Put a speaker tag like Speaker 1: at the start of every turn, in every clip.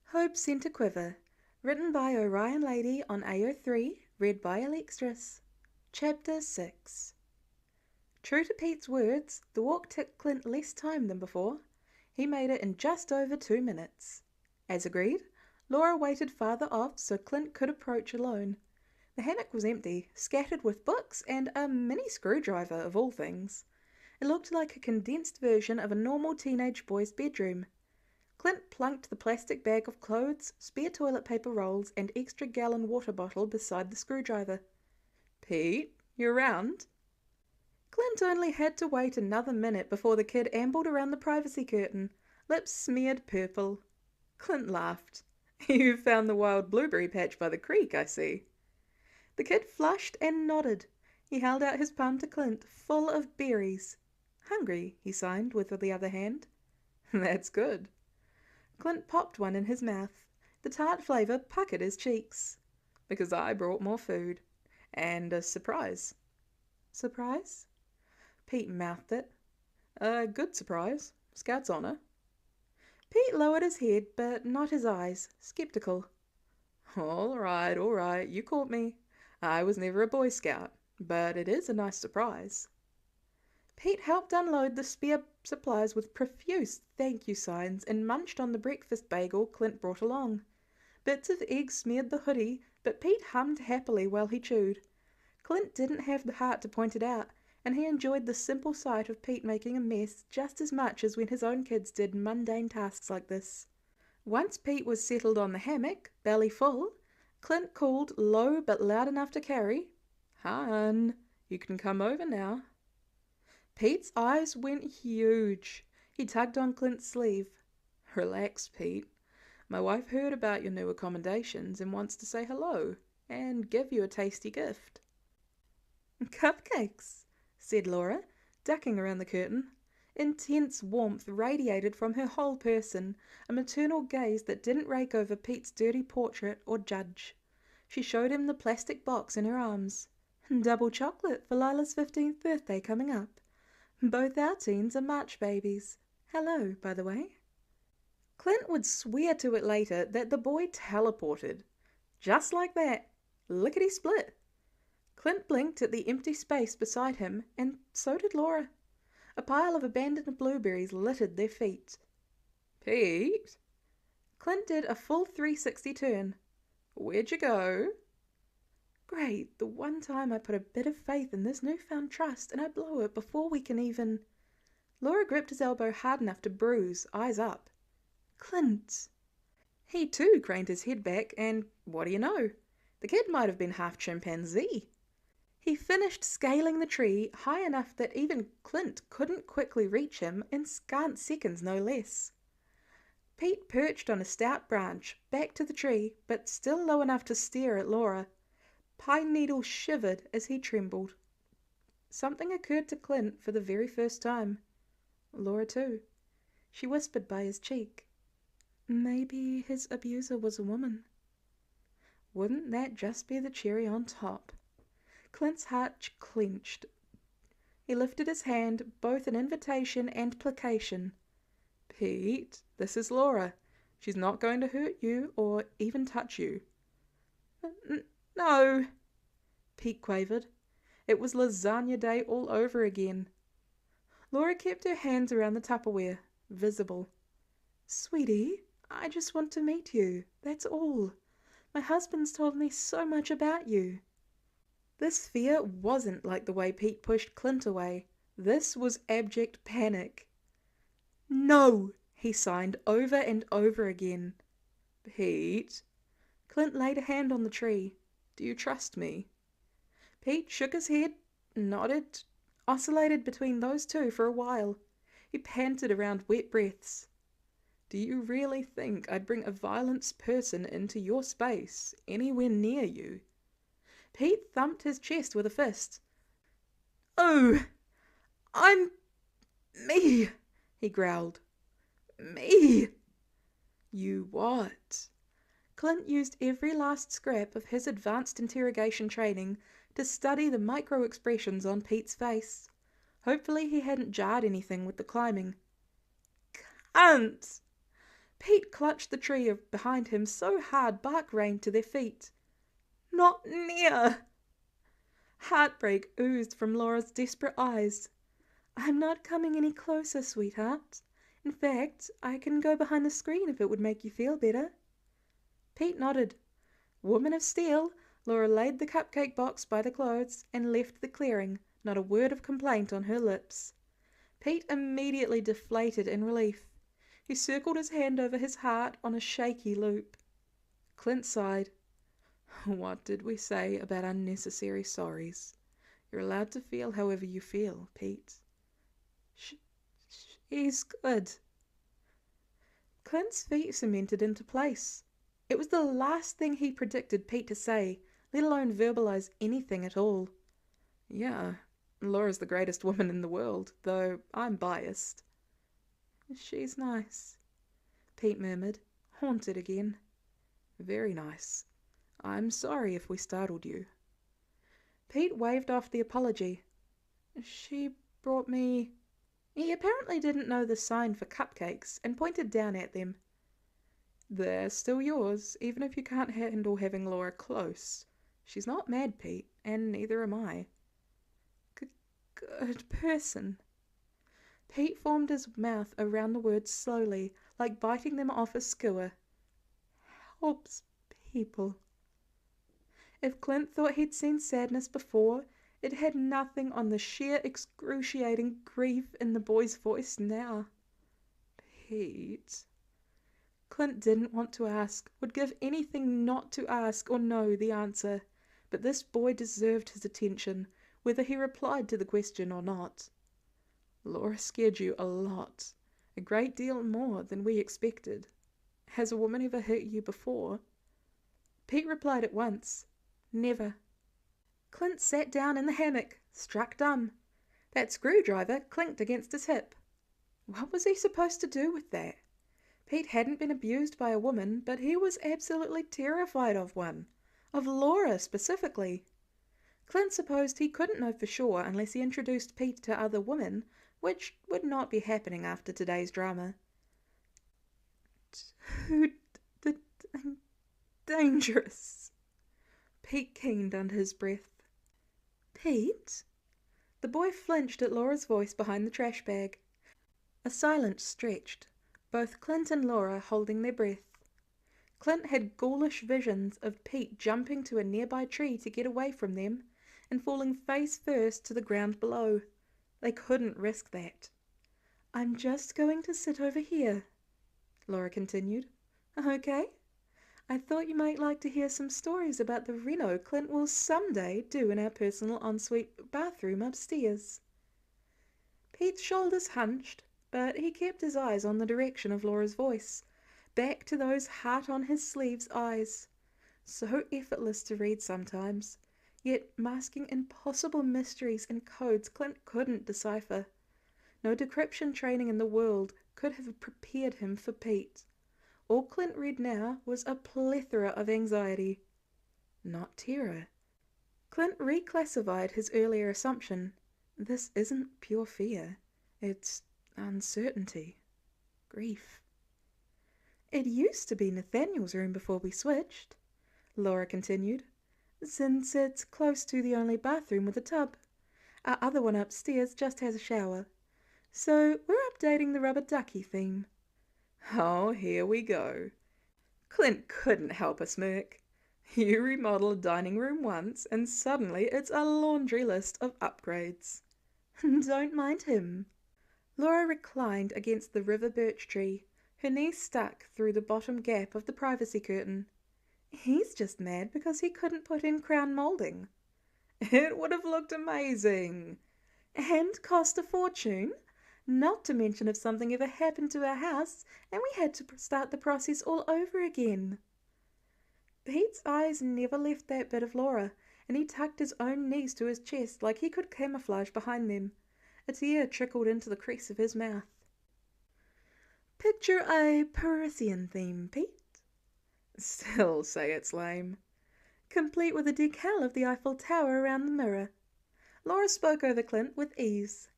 Speaker 1: Hope sent a quiver. Written by OrionLady on AO3, read by Alextras. Chapter 6. True to Pete's words, the walk took Clint less time than before. He made it in just over 2 minutes. As agreed, Laura waited farther off so Clint could approach alone. The hammock was empty, scattered with books and a mini screwdriver of all things. It looked like a condensed version of a normal teenage boy's bedroom. Clint plunked the plastic bag of clothes, spare toilet paper rolls, and extra gallon water bottle beside the screwdriver. "Pete, you around?" Clint only had to wait another minute before the kid ambled around the privacy curtain, lips smeared purple. Clint laughed. "You found the wild blueberry patch by the creek, I see." The kid flushed and nodded. He held out his palm to Clint, full of berries. "Hungry," he signed with the other hand. "That's good." Clint popped one in his mouth. The tart flavour puckered his cheeks. "Because I brought more food. And a surprise." "Surprise?" Pete mouthed it. "A good surprise. Scout's honour." Pete lowered his head, but not his eyes, sceptical. All right, you caught me. I was never a Boy Scout, but it is a nice surprise." Pete helped unload the spare supplies with profuse thank you signs and munched on the breakfast bagel Clint brought along. Bits of egg smeared the hoodie, but Pete hummed happily while he chewed. Clint didn't have the heart to point it out, and he enjoyed the simple sight of Pete making a mess just as much as when his own kids did mundane tasks like this. Once Pete was settled on the hammock, belly full, Clint called, low but loud enough to carry, "Hun, you can come over now." Pete's eyes went huge. He tugged on Clint's sleeve. "Relax, Pete. My wife heard about your new accommodations and wants to say hello and give you a tasty gift." "Cupcakes," said Laura, ducking around the curtain. Intense warmth radiated from her whole person, a maternal gaze that didn't rake over Pete's dirty portrait or judge. She showed him the plastic box in her arms. "Double chocolate for Lila's 15th birthday coming up. Both our teens are March babies. Hello, by the way." Clint would swear to it later that the boy teleported. Just like that. Lickety-split. Clint blinked at the empty space beside him, and so did Laura. A pile of abandoned blueberries littered their feet. "Pete?" Clint did a full 360 turn. "Where'd you go?" "Great, the one time I put a bit of faith in this newfound trust and I blow it before we can even—" Laura gripped his elbow hard enough to bruise, eyes up. "Clint!" He too craned his head back, and what do you know? The kid might have been half chimpanzee. He finished scaling the tree high enough that even Clint couldn't quickly reach him in scant seconds no less. Pete perched on a stout branch, back to the tree, but still low enough to stare at Laura. Pine Needle shivered as he trembled. Something occurred to Clint for the very first time. Laura too. She whispered by his cheek. Maybe his abuser was a woman. Wouldn't that just be the cherry on top? Clint's heart clenched. He lifted his hand, both in invitation and placation. "Pete, this is Laura. She's not going to hurt you or even touch you." "No," Pete quavered. It was lasagna day all over again. Laura kept her hands around the Tupperware, visible. "Sweetie, I just want to meet you, that's all. My husband's told me so much about you." This fear wasn't like the way Pete pushed Clint away. This was abject panic. "No," he signed over and over again. "Pete." Clint laid a hand on the tree. "Do you trust me?" Pete shook his head, nodded, oscillated between those two for a while. He panted around wet breaths. "Do you really think I'd bring a violent person into your space, anywhere near you?" Pete thumped his chest with a fist. "Oh, I'm me," he growled. "Me." "You what?" Clint used every last scrap of his advanced interrogation training to study the micro-expressions on Pete's face. Hopefully he hadn't jarred anything with the climbing. "Cunt!" Pete clutched the tree behind him so hard bark rained to their feet. "Not near!" Heartbreak oozed from Laura's desperate eyes. "I'm not coming any closer, sweetheart. In fact, I can go behind the screen if it would make you feel better." Pete nodded. Woman of steel, Laura laid the cupcake box by the clothes and left the clearing, not a word of complaint on her lips. Pete immediately deflated in relief. He circled his hand over his heart on a shaky loop. Clint sighed. "What did we say about unnecessary sorries? You're allowed to feel however you feel, Pete." She's good." Clint's feet cemented into place. It was the last thing he predicted Pete to say, let alone verbalize anything at all. "Yeah, Laura's the greatest woman in the world, though I'm biased." "She's nice," Pete murmured, haunted again. "Very nice. I'm sorry if we startled you." Pete waved off the apology. "She brought me—" He apparently didn't know the sign for cupcakes and pointed down at them. "They're still yours, even if you can't handle having Laura close. She's not mad, Pete, and neither am I." Good person." Pete formed his mouth around the words slowly, like biting them off a skewer. "Helps people." If Clint thought he'd seen sadness before, it had nothing on the sheer excruciating grief in the boy's voice now. "Pete." Clint didn't want to ask, would give anything not to ask or know the answer, but this boy deserved his attention, whether he replied to the question or not. "Laura scared you a lot, a great deal more than we expected. Has a woman ever hurt you before?" Pete replied at once, "Never." Clint sat down in the hammock, struck dumb. That screwdriver clinked against his hip. What was he supposed to do with that? Pete hadn't been abused by a woman, but he was absolutely terrified of one. Of Laura, specifically. Clint supposed he couldn't know for sure unless he introduced Pete to other women, which would not be happening after today's drama. Too dangerous. Pete keened under his breath. "Pete?" The boy flinched at Laura's voice behind the trash bag. A silence stretched, both Clint and Laura holding their breath. Clint had ghoulish visions of Pete jumping to a nearby tree to get away from them and falling face first to the ground below. They couldn't risk that. "I'm just going to sit over here," Laura continued. "Okay? I thought you might like to hear some stories about the reno Clint will someday do in our personal ensuite bathroom upstairs." Pete's shoulders hunched, but he kept his eyes on the direction of Laura's voice, back to those heart-on-his-sleeves eyes. So effortless to read sometimes, yet masking impossible mysteries and codes Clint couldn't decipher. No decryption training in the world could have prepared him for Pete. All Clint read now was a plethora of anxiety. Not terror. Clint reclassified his earlier assumption. This isn't pure fear. It's uncertainty. Grief. "It used to be Nathaniel's room before we switched," Laura continued, "since it's close to the only bathroom with a tub. Our other one upstairs just has a shower. So we're updating the rubber ducky theme." Oh, here we go. Clint couldn't help a smirk. You remodel a dining room once, and suddenly it's a laundry list of upgrades. "Don't mind him." Laura reclined against the river birch tree, her knees stuck through the bottom gap of the privacy curtain. "He's just mad because he couldn't put in crown molding." "It would have looked amazing." "And cost a fortune. Not to mention if something ever happened to our house and we had to start the process all over again." Pete's eyes never left that bit of Laura, and he tucked his own knees to his chest like he could camouflage behind them. A tear trickled into the crease of his mouth. "Picture a Parisian theme, Pete." "Still say it's lame." "Complete with a decal of the Eiffel Tower around the mirror." Laura spoke over Clint with ease.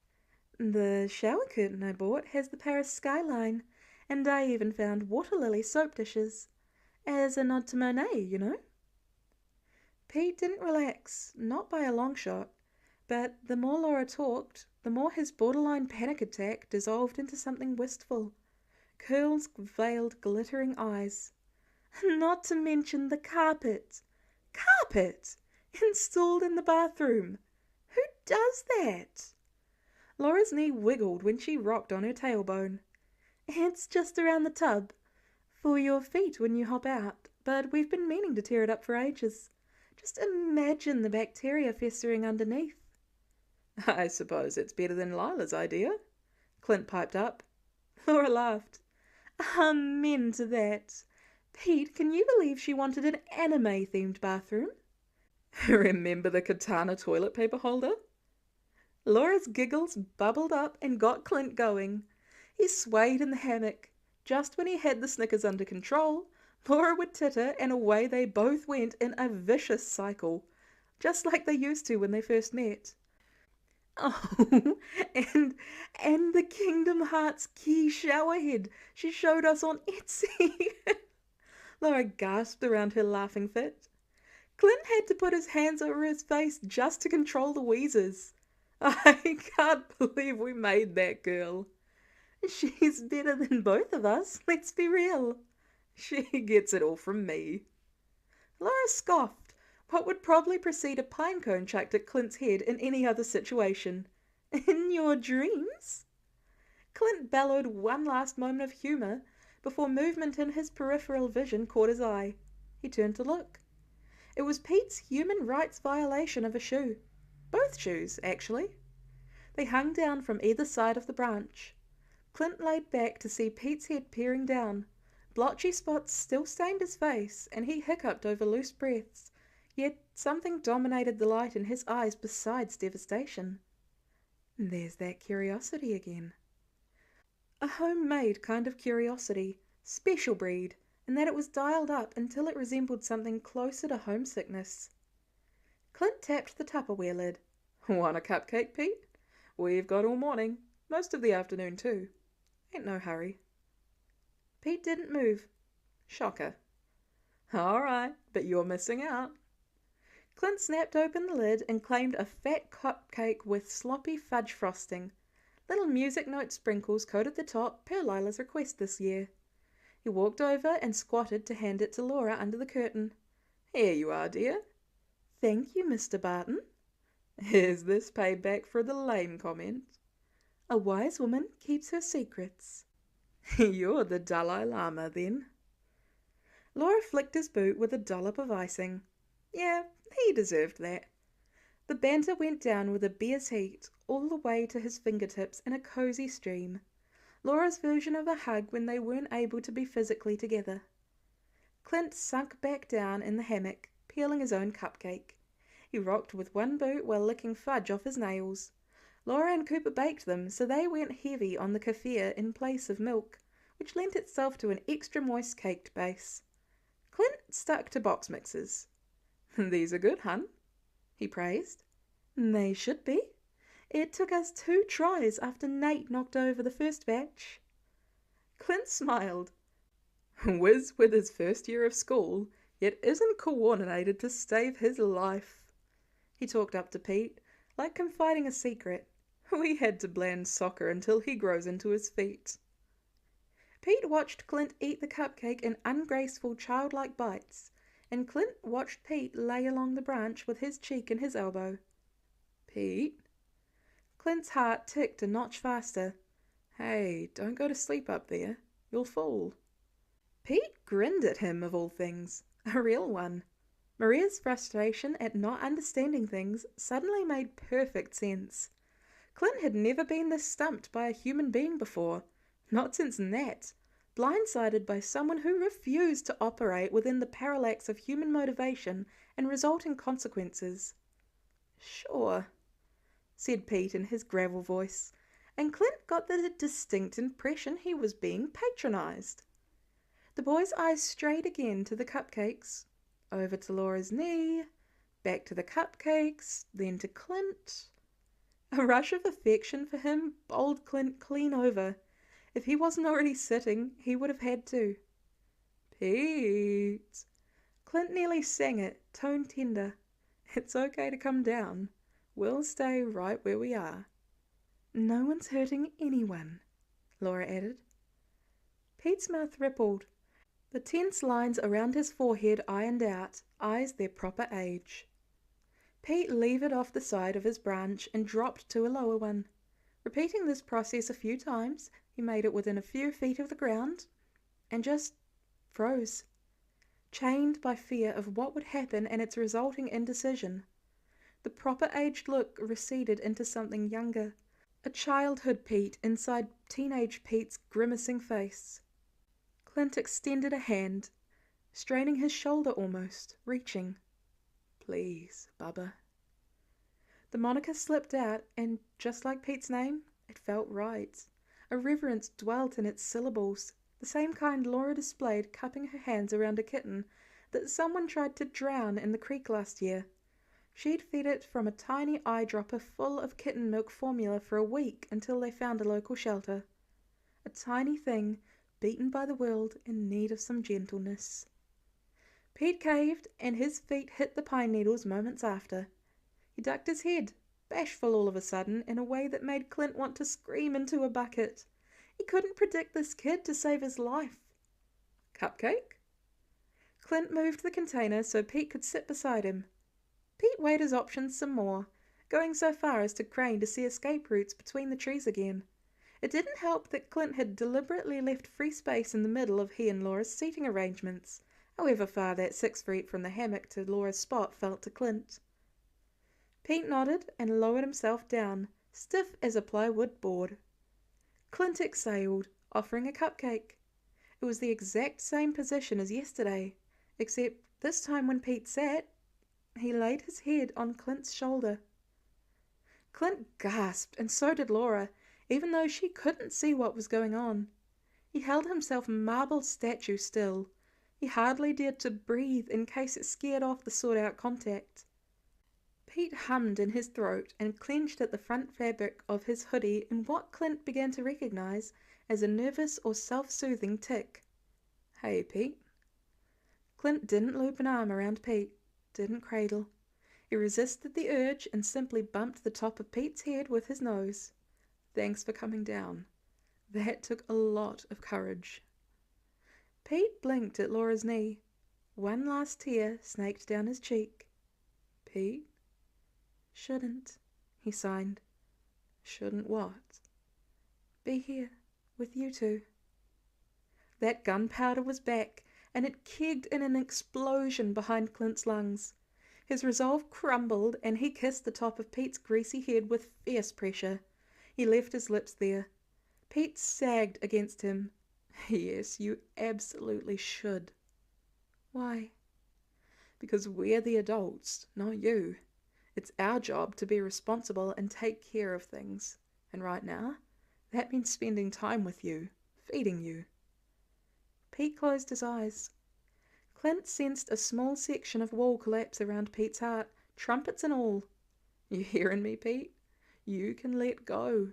Speaker 1: "The shower curtain I bought has the Paris skyline, and I even found water lily soap dishes. As a nod to Monet, you know. Pete didn't relax, not by a long shot, but the more Laura talked, the more his borderline panic attack dissolved into something wistful. Curls veiled glittering eyes. Not to mention the carpet. Carpet! Installed in the bathroom. Who does that? Laura's knee wiggled when she rocked on her tailbone. It's just around the tub. For your feet when you hop out, but we've been meaning to tear it up for ages. Just imagine the bacteria festering underneath. I suppose it's better than Lila's idea, Clint piped up. Laura laughed. Amen to that. Pete, can you believe she wanted an anime-themed bathroom? Remember the katana toilet paper holder? Laura's giggles bubbled up and got Clint going. He swayed in the hammock. Just when he had the Snickers under control, Laura would titter and away they both went in a vicious cycle, just like they used to when they first met. Oh, and the Kingdom Hearts key showerhead she showed us on Etsy. Laura gasped around her laughing fit. Clint had to put his hands over his face just to control the wheezes. I can't believe we made that girl. She's better than both of us, let's be real. She gets it all from me. Laura scoffed, what would probably precede a pinecone chucked at Clint's head in any other situation. In your dreams? Clint bellowed one last moment of humour before movement in his peripheral vision caught his eye. He turned to look. It was Pete's human rights violation of a shoe. Both shoes, actually. They hung down from either side of the branch. Clint laid back to see Pete's head peering down. Blotchy spots still stained his face, and he hiccuped over loose breaths, yet something dominated the light in his eyes besides devastation. There's that curiosity again. A homemade kind of curiosity, special breed, in that it was dialed up until it resembled something closer to homesickness. Clint tapped the Tupperware lid. Want a cupcake, Pete? We've got all morning, most of the afternoon too. Ain't no hurry. Pete didn't move. Shocker. All right, but you're missing out. Clint snapped open the lid and claimed a fat cupcake with sloppy fudge frosting. Little music note sprinkles coated the top per Lila's request this year. He walked over and squatted to hand it to Laura under the curtain. Here you are, dear. Thank you, Mr. Barton. Is this payback for the lame comment? A wise woman keeps her secrets. You're the Dalai Lama, then. Laura flicked his boot with a dollop of icing. Yeah, he deserved that. The banter went down with a beer's heat, all the way to his fingertips in a cozy stream. Laura's version of a hug when they weren't able to be physically together. Clint sunk back down in the hammock, peeling his own cupcake. He rocked with one boot while licking fudge off his nails. Laura and Cooper baked them, so they went heavy on the kefir in place of milk, which lent itself to an extra moist caked base. Clint stuck to box mixes. These are good, hun, he praised. They should be. It took us 2 tries after Nate knocked over the first batch. Clint smiled. Whiz with his first year of school, yet isn't coordinated to save his life. He talked up to Pete, like confiding a secret. We had to blend soccer until he grows into his feet. Pete watched Clint eat the cupcake in ungraceful childlike bites, and Clint watched Pete lay along the branch with his cheek in his elbow. Pete? Clint's heart ticked a notch faster. Hey, don't go to sleep up there. You'll fall. Pete grinned at him, of all things. A real one. Maria's frustration at not understanding things suddenly made perfect sense. Clint had never been this stumped by a human being before, not since Nat, blindsided by someone who refused to operate within the parallax of human motivation and resulting consequences. Sure, said Pete in his gravel voice, and Clint got the distinct impression he was being patronized. The boy's eyes strayed again to the cupcakes, over to Laura's knee, back to the cupcakes, then to Clint. A rush of affection for him bowled Clint clean over. If he wasn't already sitting, he would have had to. Pete! Clint nearly sang it, tone tender. It's okay to come down. We'll stay right where we are. No one's hurting anyone, Laura added. Pete's mouth rippled. The tense lines around his forehead ironed out, eyes their proper age. Pete levered off the side of his branch and dropped to a lower one. Repeating this process a few times, he made it within a few feet of the ground and just froze, chained by fear of what would happen and its resulting indecision. The proper aged look receded into something younger, a childhood Pete inside teenage Pete's grimacing face. Clint extended a hand, straining his shoulder almost, reaching. Please, Bubba. The moniker slipped out, and just like Pete's name, it felt right. A reverence dwelt in its syllables, the same kind Laura displayed cupping her hands around a kitten that someone tried to drown in the creek last year. She'd fed it from a tiny eyedropper full of kitten milk formula for a week until they found a local shelter. A tiny thing, beaten by the world, in need of some gentleness. Pete caved, and his feet hit the pine needles moments after. He ducked his head, bashful all of a sudden, in a way that made Clint want to scream into a bucket. He couldn't predict this kid to save his life. Cupcake? Clint moved the container so Pete could sit beside him. Pete weighed his options some more, going so far as to crane to see escape routes between the trees again. It didn't help that Clint had deliberately left free space in the middle of he and Laura's seating arrangements, however far that 6 feet from the hammock to Laura's spot felt to Clint. Pete nodded and lowered himself down, stiff as a plywood board. Clint exhaled, offering a cupcake. It was the exact same position as yesterday, except this time when Pete sat, he laid his head on Clint's shoulder. Clint gasped, and so did Laura, even though she couldn't see what was going on. He held himself marble statue still. He hardly dared to breathe in case it scared off the sought-out contact. Pete hummed in his throat and clenched at the front fabric of his hoodie in what Clint began to recognize as a nervous or self-soothing tic. Hey, Pete. Clint didn't loop an arm around Pete, didn't cradle. He resisted the urge and simply bumped the top of Pete's head with his nose. Thanks for coming down. That took a lot of courage. Pete blinked at Laura's knee. One last tear snaked down his cheek. Pete? Shouldn't, he signed. Shouldn't what? Be here, with you two. That gunpowder was back, and it kegged in an explosion behind Clint's lungs. His resolve crumbled, and he kissed the top of Pete's greasy head with fierce pressure. He left his lips there. Pete sagged against him. Yes, you absolutely should. Why? Because we're the adults, not you. It's our job to be responsible and take care of things. And right now, that means spending time with you, feeding you. Pete closed his eyes. Clint sensed a small section of wall collapse around Pete's heart, trumpets and all. You hearing me, Pete? You can let go.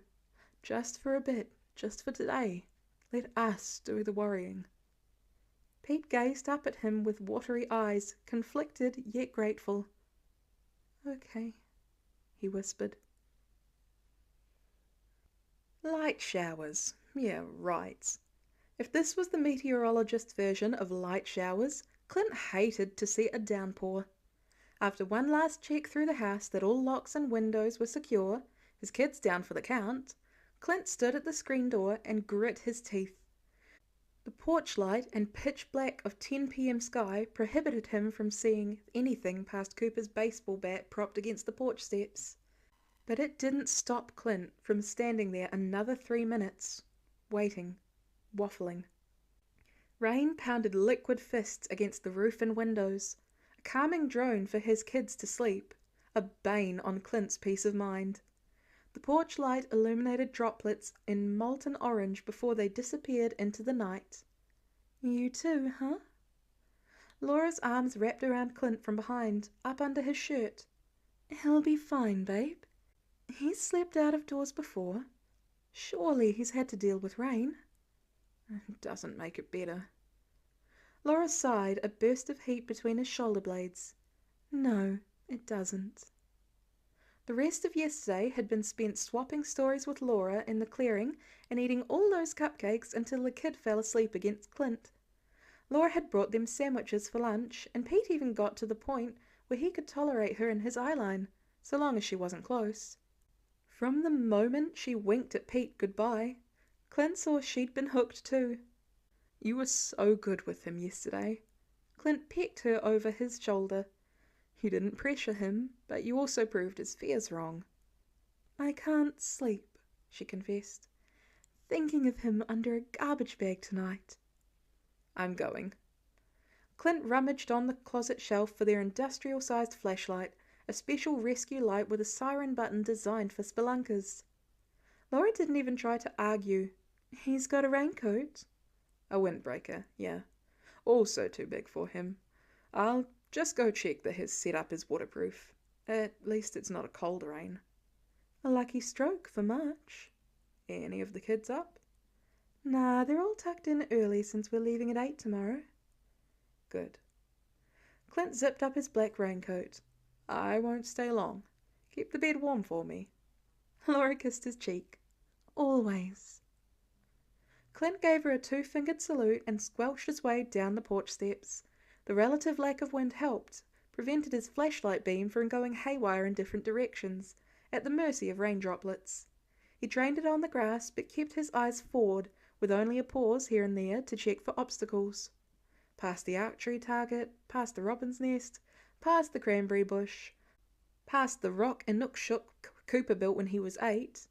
Speaker 1: Just for a bit, just for today. Let us do the worrying. Pete gazed up at him with watery eyes, conflicted yet grateful. Okay, he whispered. Light showers. Yeah, right. If this was the meteorologist's version of light showers, Clint hated to see a downpour. After one last check through the house that all locks and windows were secure, his kids down for the count, Clint stood at the screen door and grit his teeth. The porch light and pitch black of 10 p.m. sky prohibited him from seeing anything past Cooper's baseball bat propped against the porch steps. But it didn't stop Clint from standing there another 3 minutes, waiting, waffling. Rain pounded liquid fists against the roof and windows, a calming drone for his kids to sleep, a bane on Clint's peace of mind. The porch light illuminated droplets in molten orange before they disappeared into the night. You too, huh? Laura's arms wrapped around Clint from behind, up under his shirt. He'll be fine, babe. He's slept out of doors before. Surely he's had to deal with rain. Doesn't make it better. Laura sighed, a burst of heat between his shoulder blades. No, it doesn't. The rest of yesterday had been spent swapping stories with Laura in the clearing and eating all those cupcakes until the kid fell asleep against Clint. Laura had brought them sandwiches for lunch, and Pete even got to the point where he could tolerate her in his eyeline, so long as she wasn't close. From the moment she winked at Pete goodbye, Clint saw she'd been hooked too. You were so good with him yesterday. Clint pecked her over his shoulder. You didn't pressure him, but you also proved his fears wrong. I can't sleep, she confessed, thinking of him under a garbage bag tonight. I'm going. Clint rummaged on the closet shelf for their industrial-sized flashlight, a special rescue light with a siren button designed for spelunkers. Laura didn't even try to argue. He's got a raincoat. A windbreaker, yeah. Also too big for him. I'll just go check that his setup is waterproof. At least it's not a cold rain. A lucky stroke for March. Any of the kids up? Nah, they're all tucked in early since we're leaving at 8 tomorrow. Good. Clint zipped up his black raincoat. I won't stay long. Keep the bed warm for me. Laura kissed his cheek. Always. Clint gave her a two-fingered salute and squelched his way down the porch steps. The relative lack of wind helped, prevented his flashlight beam from going haywire in different directions, at the mercy of rain droplets. He drained it on the grass, but kept his eyes forward, with only a pause here and there to check for obstacles. Past the archery target, past the robin's nest, past the cranberry bush, past the rock and nook-shook Cooper built when he was 8.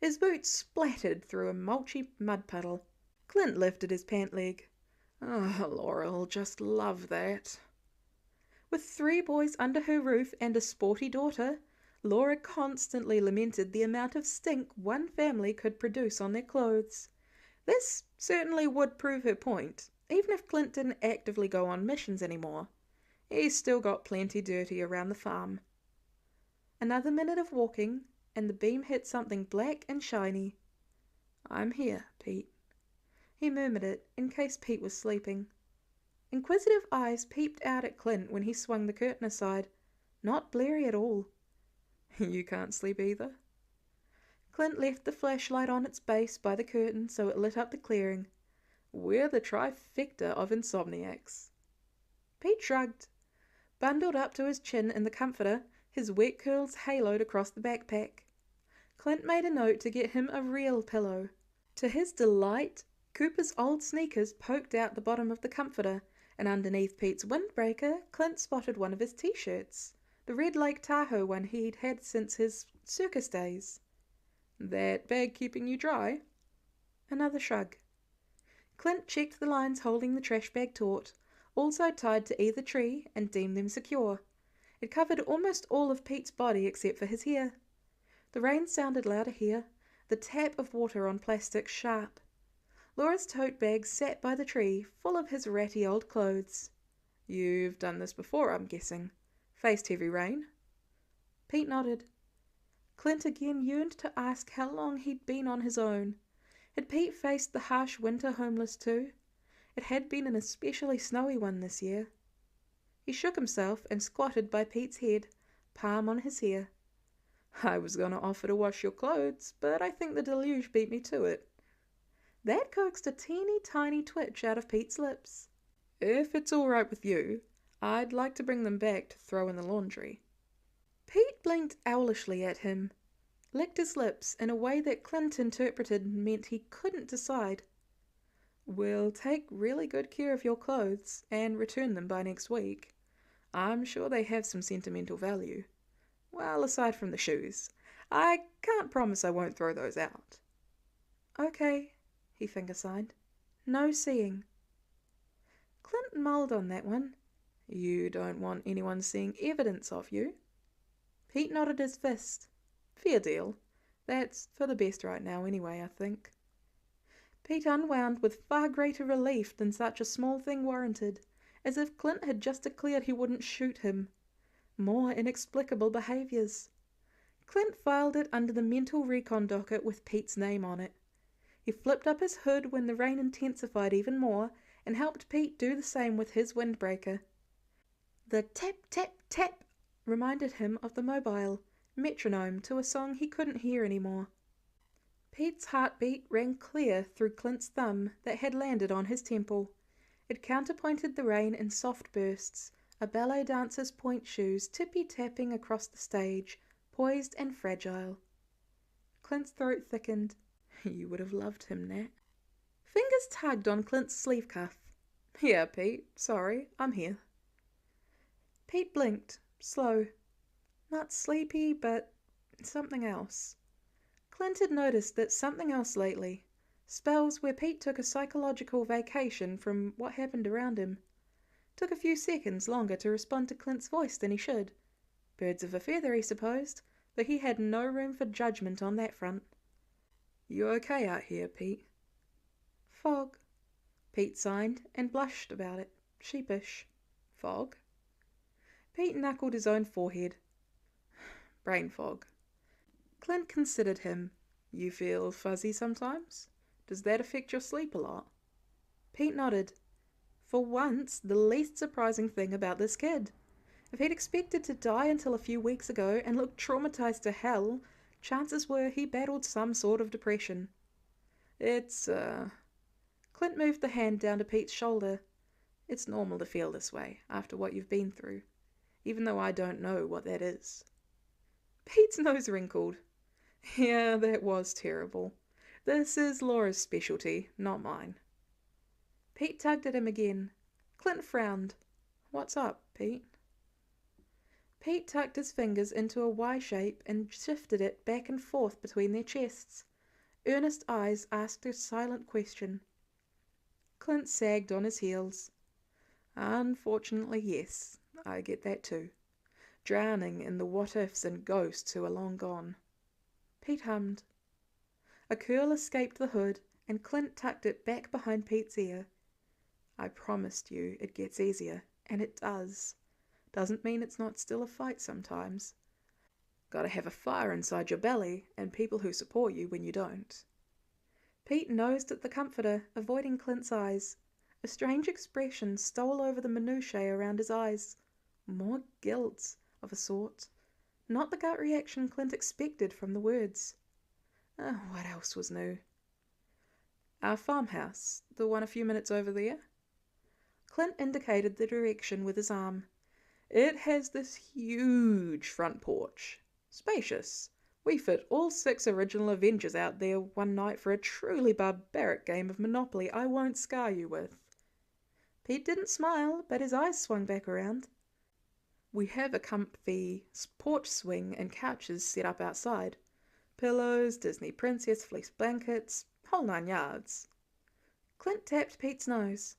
Speaker 1: His boots splattered through a mulchy mud puddle. Clint lifted his pant leg. Oh, Laura'll just love that. With 3 boys under her roof and a sporty daughter, Laura constantly lamented the amount of stink one family could produce on their clothes. This certainly would prove her point, even if Clint didn't actively go on missions anymore. He still got plenty dirty around the farm. Another minute of walking, and the beam hit something black and shiny. I'm here, Pete. He murmured it, in case Pete was sleeping. Inquisitive eyes peeped out at Clint when he swung the curtain aside. Not blurry at all. You can't sleep either? Clint left the flashlight on its base by the curtain so it lit up the clearing. We're the trifecta of insomniacs. Pete shrugged. Bundled up to his chin in the comforter, his wet curls haloed across the backpack. Clint made a note to get him a real pillow. To his delight, Cooper's old sneakers poked out the bottom of the comforter, and underneath Pete's windbreaker, Clint spotted one of his t-shirts, the red Lake Tahoe one he'd had since his circus days. That bag keeping you dry? Another shrug. Clint checked the lines holding the trash bag taut, also tied to either tree, and deemed them secure. It covered almost all of Pete's body except for his hair. The rain sounded louder here, the tap of water on plastic sharp. Laura's tote bag sat by the tree, full of his ratty old clothes. You've done this before, I'm guessing. Faced heavy rain? Pete nodded. Clint again yearned to ask how long he'd been on his own. Had Pete faced the harsh winter homeless too? It had been an especially snowy one this year. He shook himself and squatted by Pete's head, palm on his hair. I was going to offer to wash your clothes, but I think the deluge beat me to it. That coaxed a teeny tiny twitch out of Pete's lips. If it's all right with you, I'd like to bring them back to throw in the laundry. Pete blinked owlishly at him, licked his lips in a way that Clint interpreted meant he couldn't decide. We'll take really good care of your clothes and return them by next week. I'm sure they have some sentimental value. Well, aside from the shoes. I can't promise I won't throw those out. Okay, he finger-signed. No seeing. Clint mulled on that one. You don't want anyone seeing evidence of you? Pete nodded his fist. Fair deal. That's for the best right now anyway, I think. Pete unwound with far greater relief than such a small thing warranted, as if Clint had just declared he wouldn't shoot him. More inexplicable behaviours. Clint filed it under the mental recon docket with Pete's name on it. He flipped up his hood when the rain intensified even more and helped Pete do the same with his windbreaker. The tap, tap, tap reminded him of the mobile metronome to a song he couldn't hear anymore. Pete's heartbeat rang clear through Clint's thumb that had landed on his temple. It counterpointed the rain in soft bursts, a ballet dancer's point shoes tippy-tapping across the stage, poised and fragile. Clint's throat thickened. You would have loved him, Nat. Fingers tugged on Clint's sleeve cuff. Yeah, Pete, sorry, I'm here. Pete blinked, slow. Not sleepy, but something else. Clint had noticed that something else lately. Spells where Pete took a psychological vacation from what happened around him. Took a few seconds longer to respond to Clint's voice than he should. Birds of a feather, he supposed, though he had no room for judgment on that front. You okay out here, Pete? Fog. Pete signed and blushed about it, sheepish. Fog? Pete knuckled his own forehead. Brain fog. Clint considered him. You feel fuzzy sometimes? Does that affect your sleep a lot? Pete nodded. For once, the least surprising thing about this kid. If he'd expected to die until a few weeks ago and looked traumatized to hell, chances were he battled some sort of depression. It's, Clint moved the hand down to Pete's shoulder. It's normal to feel this way after what you've been through, even though I don't know what that is. Pete's nose wrinkled. Yeah, that was terrible. This is Laura's specialty, not mine. Pete tugged at him again. Clint frowned. What's up, Pete? Pete tucked his fingers into a Y shape and shifted it back and forth between their chests. Earnest eyes asked a silent question. Clint sagged on his heels. Unfortunately, yes, I get that too. Drowning in the what-ifs and ghosts who are long gone. Pete hummed. A curl escaped the hood, and Clint tucked it back behind Pete's ear. I promised you it gets easier, and it does. Doesn't mean it's not still a fight sometimes. Gotta have a fire inside your belly, and people who support you when you don't. Pete nosed at the comforter, avoiding Clint's eyes. A strange expression stole over the minutiae around his eyes. More guilt, of a sort. Not the gut reaction Clint expected from the words. What else was new? Our farmhouse, the one a few minutes over there? Clint indicated the direction with his arm. It has this huge front porch. Spacious. We fit all 6 original Avengers out there one night for a truly barbaric game of Monopoly I won't scar you with. Pete didn't smile, but his eyes swung back around. We have a comfy porch swing and couches set up outside. Pillows, Disney princess fleece blankets, whole 9 yards. Clint tapped Pete's nose.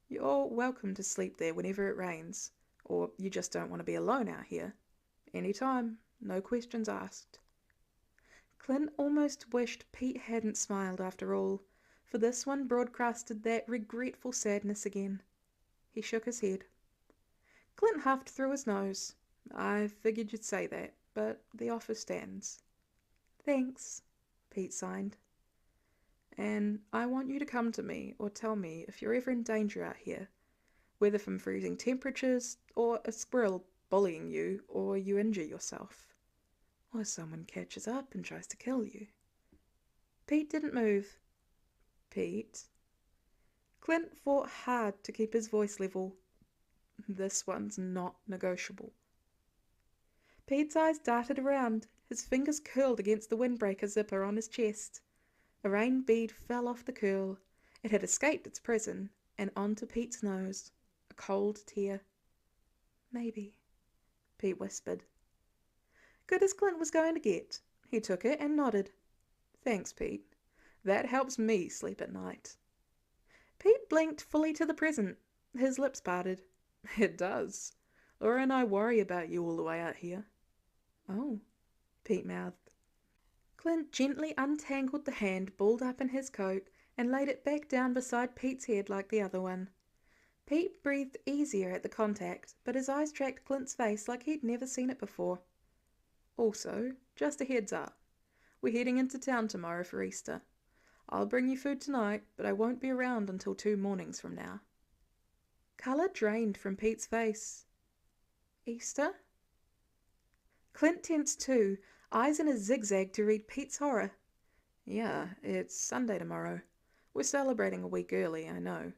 Speaker 1: You're welcome to sleep there whenever it rains, or you just don't want to be alone out here. Anytime, no questions asked. Clint almost wished Pete hadn't smiled after all, for this one broadcasted that regretful sadness again. He shook his head. Clint huffed through his nose. I figured you'd say that, but the offer stands. Thanks, Pete signed. And I want you to come to me or tell me if you're ever in danger out here, whether from freezing temperatures, or a squirrel bullying you, or you injure yourself, or someone catches up and tries to kill you. Pete didn't move. Pete. Clint fought hard to keep his voice level. This one's not negotiable. Pete's eyes darted around, his fingers curled against the windbreaker zipper on his chest. A rain bead fell off the curl. It had escaped its prison, and onto Pete's nose. A cold tear. Maybe, Pete whispered. Good as Clint was going to get. He took it and nodded. Thanks, Pete. That helps me sleep at night. Pete blinked fully to the present. His lips parted. It does. Laura and I worry about you all the way out here. Oh, Pete mouthed. Clint gently untangled the hand balled up in his coat and laid it back down beside Pete's head like the other one. Pete breathed easier at the contact, but his eyes tracked Clint's face like he'd never seen it before. Also, just a heads up, we're heading into town tomorrow for Easter. I'll bring you food tonight, but I won't be around until 2 mornings from now. Colour drained from Pete's face. Easter? Clint tensed too, eyes in a zigzag to read Pete's horror. Yeah, it's Sunday tomorrow. We're celebrating a week early, I know.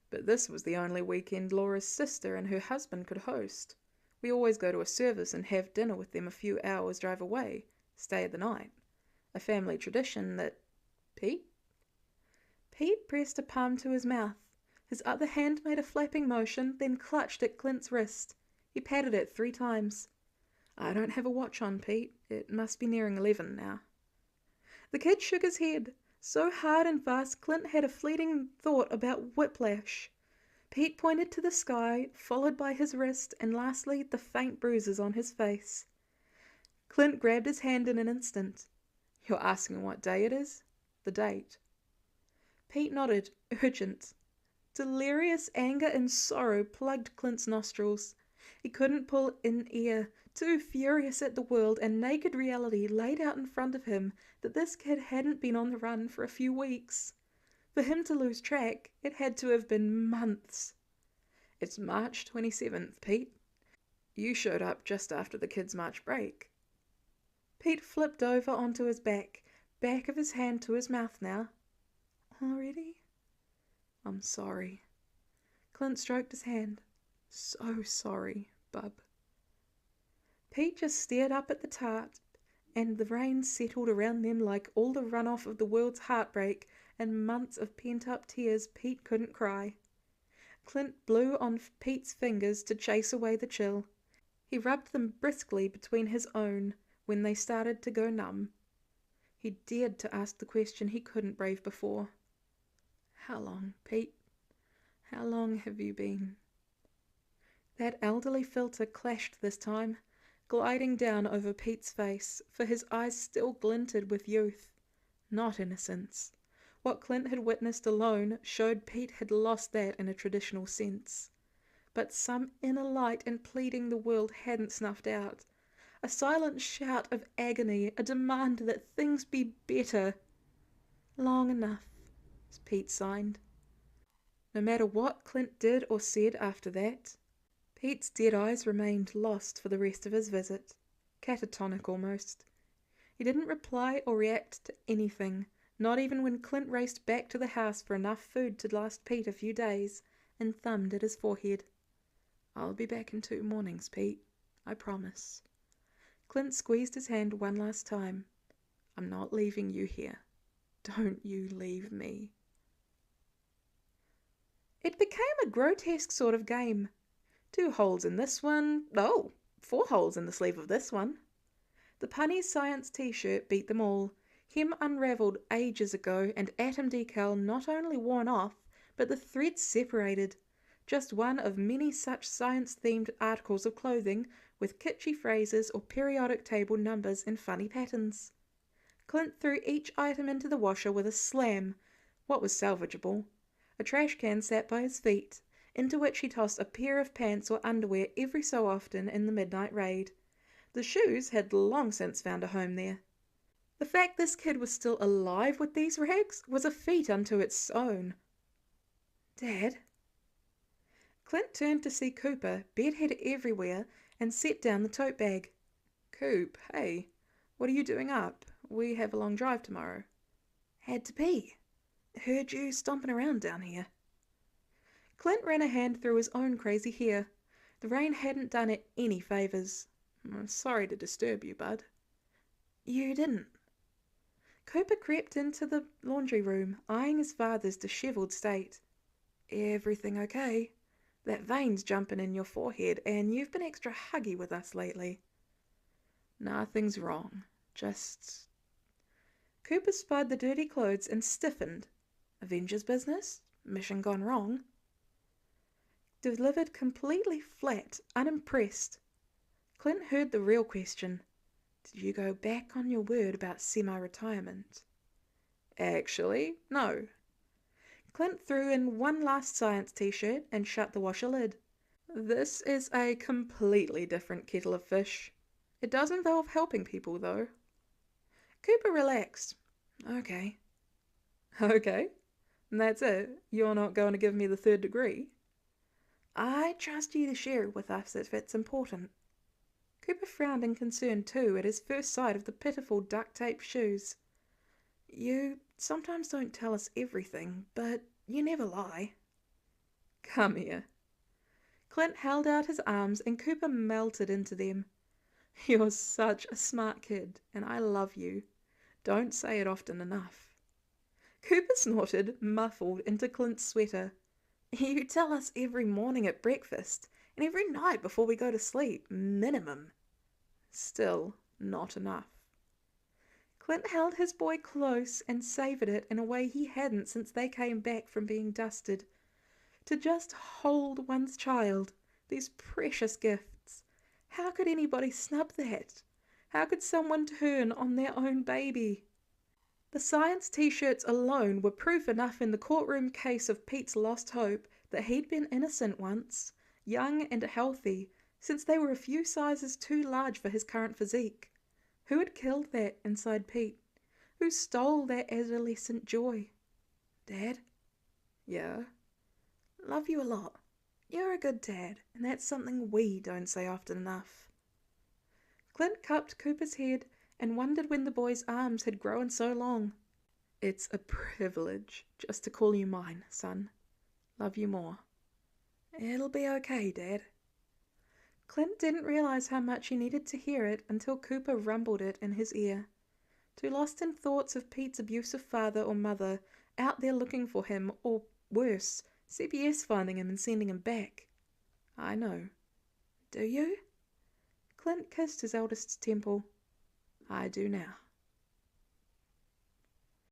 Speaker 1: But this was the only weekend Laura's sister and her husband could host. We always go to a service and have dinner with them a few hours drive away, stay the night. A family tradition that... Pete? Pete pressed a palm to his mouth. His other hand made a flapping motion, then clutched at Clint's wrist. He patted it 3 times. I don't have a watch on, Pete. It must be nearing 11 now. The kid shook his head. So hard and fast, Clint had a fleeting thought about whiplash. Pete pointed to the sky, followed by his wrist, and lastly the faint bruises on his face. Clint grabbed his hand in an instant. You're asking what day it is? The date. Pete nodded, urgent. Delirious anger and sorrow plugged Clint's nostrils. He couldn't pull in air, too furious at the world and naked reality laid out in front of him that this kid hadn't been on the run for a few weeks. For him to lose track, it had to have been months. It's March 27th, Pete. You showed up just after the kids' March break. Pete flipped over onto his back of his hand to his mouth now. Already? I'm sorry. Clint stroked his hand. So sorry, bub. Pete just stared up at the tart, and the rain settled around them like all the runoff of the world's heartbreak and months of pent-up tears Pete couldn't cry. Clint blew on Pete's fingers to chase away the chill. He rubbed them briskly between his own when they started to go numb. He dared to ask the question he couldn't brave before. How long, Pete? How long have you been? That elderly filter clashed this time, gliding down over Pete's face, for his eyes still glinted with youth, not innocence. What Clint had witnessed alone showed Pete had lost that in a traditional sense. But some inner light and pleading the world hadn't snuffed out. A silent shout of agony, a demand that things be better. Long enough, Pete signed. No matter what Clint did or said after that, Pete's dead eyes remained lost for the rest of his visit, catatonic almost. He didn't reply or react to anything, not even when Clint raced back to the house for enough food to last Pete a few days, and thumbed at his forehead. I'll be back in 2 mornings, Pete. I promise. Clint squeezed his hand one last time. I'm not leaving you here. Don't you leave me. It became a grotesque sort of game. 2 holes in this one. Oh, 4 holes in the sleeve of this one. The punny science t-shirt beat them all. Hem unravelled ages ago and atom decal not only worn off, but the threads separated. Just one of many such science-themed articles of clothing with kitschy phrases or periodic table numbers in funny patterns. Clint threw each item into the washer with a slam, what was salvageable. A trash can sat by his feet, into which he tossed a pair of pants or underwear every so often in the midnight raid. The shoes had long since found a home there. The fact this kid was still alive with these rags was a feat unto its own. Dad? Clint turned to see Cooper, bedhead everywhere, and set down the tote bag. Coop, hey, what are you doing up? We have a long drive tomorrow. Had to pee. Heard you stomping around down here. Clint ran a hand through his own crazy hair. The rain hadn't done it any favours. I'm sorry to disturb you, bud. You didn't. Cooper crept into the laundry room, eyeing his father's dishevelled state. Everything okay? That vein's jumping in your forehead, and you've been extra huggy with us lately. Nothing's wrong. Just... Cooper spied the dirty clothes and stiffened. Avengers business? Mission gone wrong? Delivered completely flat, unimpressed. Clint heard the real question. Did you go back on your word about semi-retirement? Actually, no. Clint threw in one last science t-shirt and shut the washer lid. This is a completely different kettle of fish. It does involve helping people, though. Cooper relaxed. Okay. Okay, and that's it? You're not going to give me the third degree? I trust you to share it with us if it's important. Cooper frowned in concern too at his first sight of the pitiful duct-tape shoes. You sometimes don't tell us everything, but you never lie. Come here. Clint held out his arms and Cooper melted into them. You're such a smart kid, and I love you. Don't say it often enough. Cooper snorted, muffled into Clint's sweater. You tell us every morning at breakfast, and every night before we go to sleep, minimum. Still not enough. Clint held his boy close and savoured it in a way he hadn't since they came back from being dusted. To just hold one's child, these precious gifts. How could anybody snub that? How could someone turn on their own baby? The science t-shirts alone were proof enough in the courtroom case of Pete's lost hope that he'd been innocent once, young and healthy, since they were a few sizes too large for his current physique. Who had killed that inside Pete? Who stole that adolescent joy? Dad? Yeah? Love you a lot. You're a good dad, and that's something we don't say often enough. Clint cupped Cooper's head and wondered when the boy's arms had grown so long. It's a privilege just to call you mine, son. Love you more. It'll be okay, Dad. Clint didn't realize how much he needed to hear it until Cooper rumbled it in his ear. Too lost in thoughts of Pete's abusive father or mother, out there looking for him, or worse, CBS finding him and sending him back. I know. Do you? Clint kissed his eldest's temple. I do now.